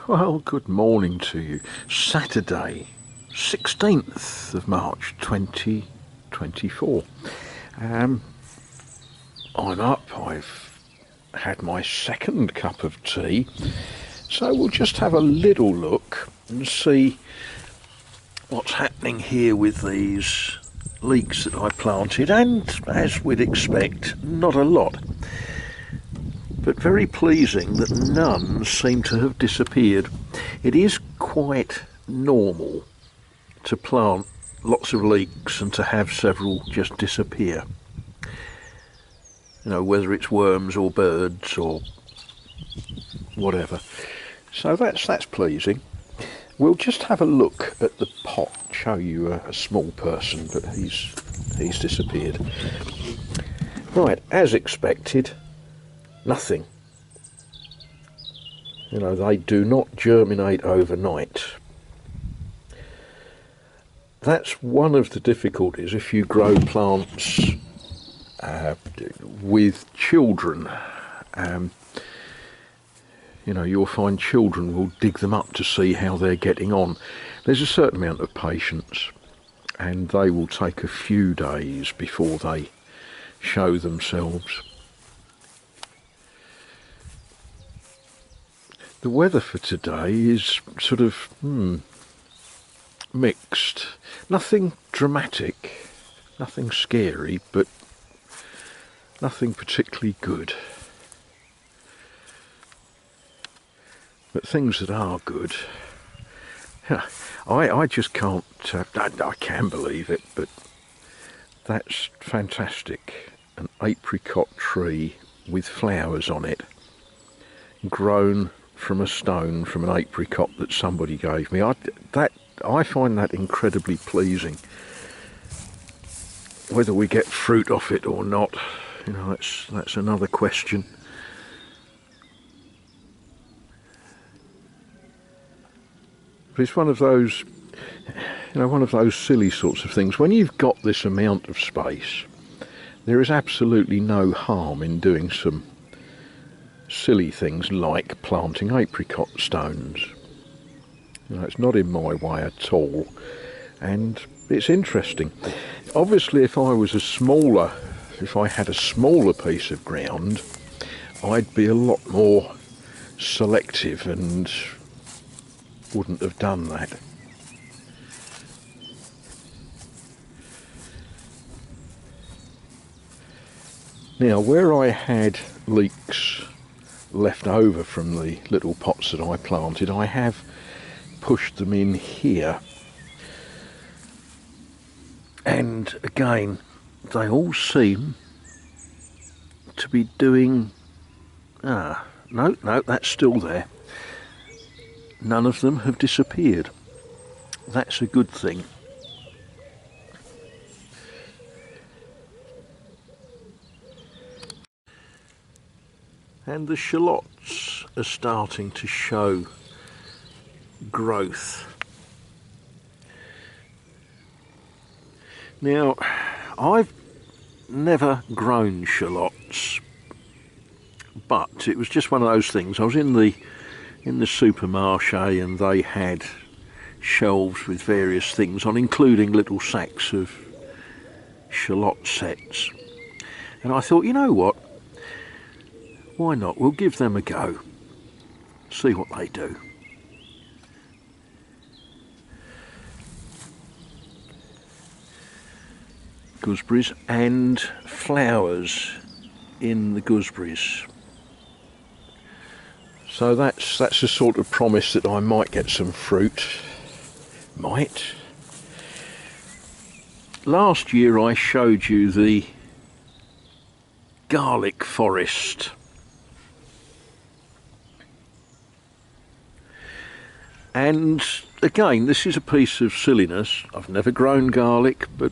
Well, good morning to you. Saturday, 16th of March 2024. I'm up. I've had my second cup of tea. So we'll just have a little look and see what's happening here with these leeks that I planted. And as we'd expect, not a lot. But very pleasing that none seem to have disappeared. It is quite normal to plant lots of leeks and to have several just disappear. You know, whether it's worms or birds or whatever. So that's pleasing. We'll just have a look at the pot, show you a small person, but he's disappeared. Right, as expected, nothing. You know, they do not germinate overnight. That's one of the difficulties if you grow plants with children. You know, you'll find children will dig them up to see how they're getting on. There's a certain amount of patience, and they will take a few days before they show themselves. The weather for today is sort of mixed. Nothing dramatic, nothing scary, but nothing particularly good. But things that are good, I just can't, I can believe it, but that's fantastic. An apricot tree with flowers on it, grown from a stone from an apricot that somebody gave me. I find that incredibly pleasing. Whether we get fruit off it or not, you know, that's another question. But it's one of those, you know, one of those silly sorts of things. When you've got this amount of space, there is absolutely no harm in doing some silly things like planting apricot stones. You know, it's not in my way at all, and it's interesting. Obviously, if I had a smaller piece of ground, I'd be a lot more selective and wouldn't have done that. Now, where I had leeks left over from the little pots that I planted, I have pushed them in here, and again they all seem to be doing no, that's still there. None of them have disappeared. That's a good thing. And the shallots are starting to show growth. Now, I've never grown shallots, but it was just one of those things. I was in the supermarché, and they had shelves with various things on, including little sacks of shallot sets. And I thought, you know what? Why not? We'll give them a go. See what they do. Gooseberries and flowers in the gooseberries. So that's a sort of promise that I might get some fruit. Might. Last year I showed you the garlic forest. And again, this is a piece of silliness. I've never grown garlic, but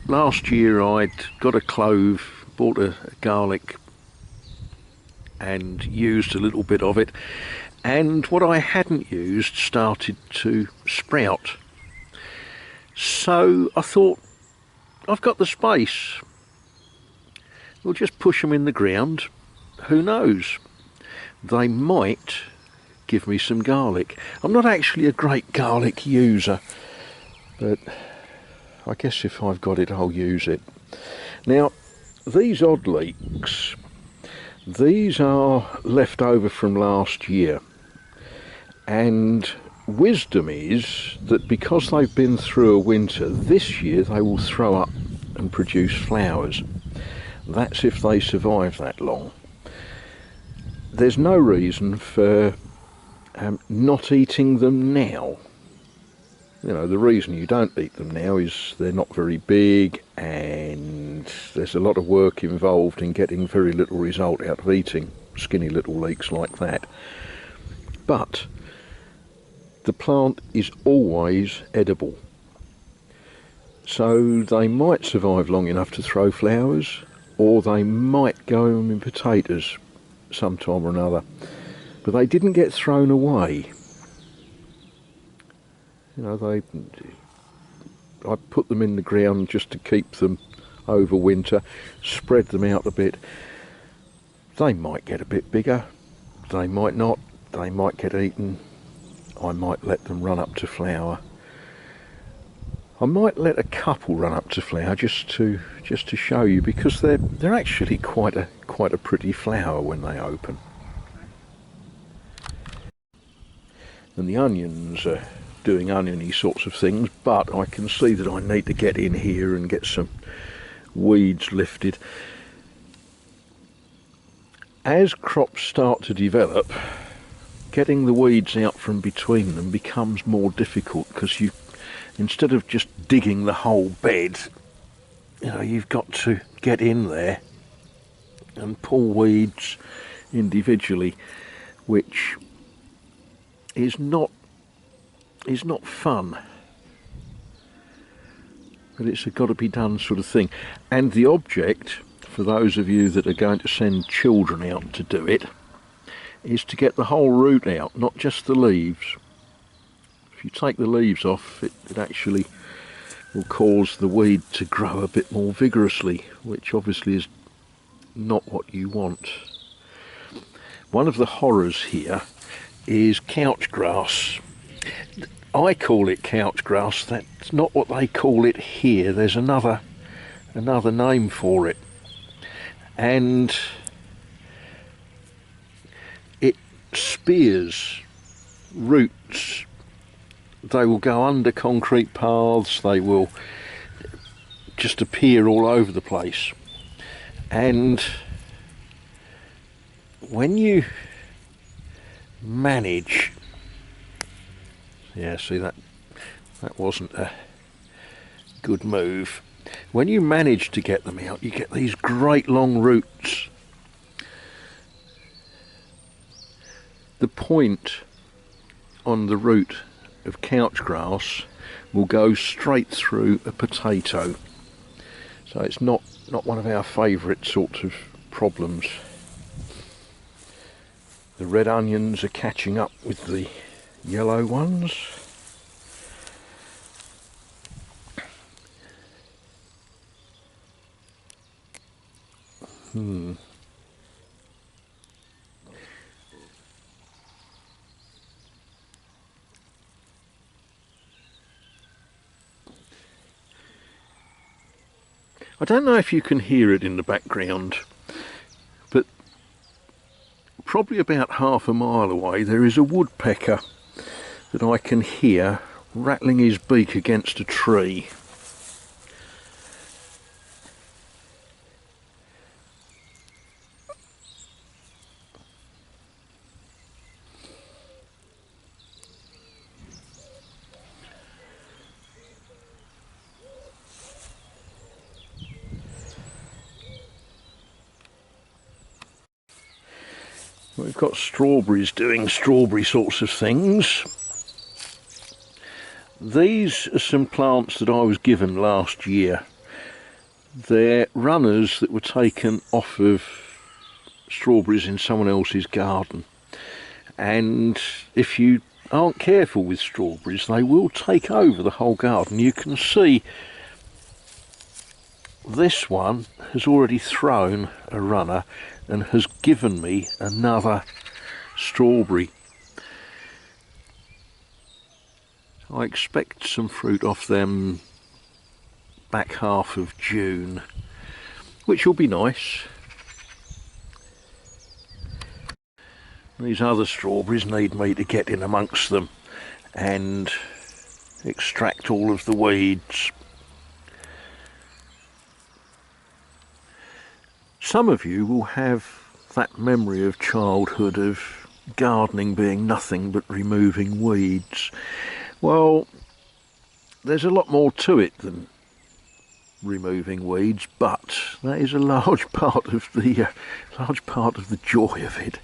last year I'd got a clove, bought a garlic and used a little bit of it, and what I hadn't used started to sprout. So I thought, I've got the space, we'll just push them in the ground. Who knows, they might give me some garlic. I'm not actually a great garlic user, but I guess if I've got it, I'll use it. Now, these odd leeks, these are left over from last year, and wisdom is that because they've been through a winter, this year they will throw up and produce flowers. That's if they survive that long. There's no reason for not eating them now. You know, the reason you don't eat them now is they're not very big, and there's a lot of work involved in getting very little result out of eating skinny little leeks like that. But the plant is always edible, so they might survive long enough to throw flowers, or they might go in potatoes sometime or another, but they didn't get thrown away. You know, I put them in the ground just to keep them over winter, spread them out a bit. They might get a bit bigger, they might not, they might get eaten. I might let them run up to flower. I might let a couple run up to flower just to show you, because they're actually quite a pretty flower when they open. And the onions are doing oniony sorts of things, but I can see that I need to get in here and get some weeds lifted. As crops start to develop, getting the weeds out from between them becomes more difficult, because instead of just digging the whole bed, you know, you've got to get in there and pull weeds individually, which is not fun, but it's a got to be done sort of thing. And the object, for those of you that are going to send children out to do it, is to get the whole root out, not just the leaves. If you take the leaves off, it actually will cause the weed to grow a bit more vigorously, which obviously is not what you want. One of the horrors here is couch grass. I call it couch grass. That's not what they call it here. There's another name for it, and it spears roots. They will go under concrete paths, they will just appear all over the place. And when you manage, yeah, see, that wasn't a good move. When you manage to get them out, you get these great long roots. The point on the root of couch grass will go straight through a potato, so it's not one of our favourite sorts of problems. The red onions are catching up with the yellow ones. I don't know if you can hear it in the background, but probably about half a mile away there is a woodpecker that I can hear rattling his beak against a tree. We've got strawberries doing strawberry sorts of things. These are some plants that I was given last year. They're runners that were taken off of strawberries in someone else's garden. And if you aren't careful with strawberries, they will take over the whole garden. You can see this one has already thrown a runner and has given me another strawberry. I expect some fruit off them back half of June, which will be nice. These other strawberries need me to get in amongst them and extract all of the weeds. Some of you will have that memory of childhood of gardening being nothing but removing weeds. Well, there's a lot more to it than removing weeds, but that is a large part of the joy of it.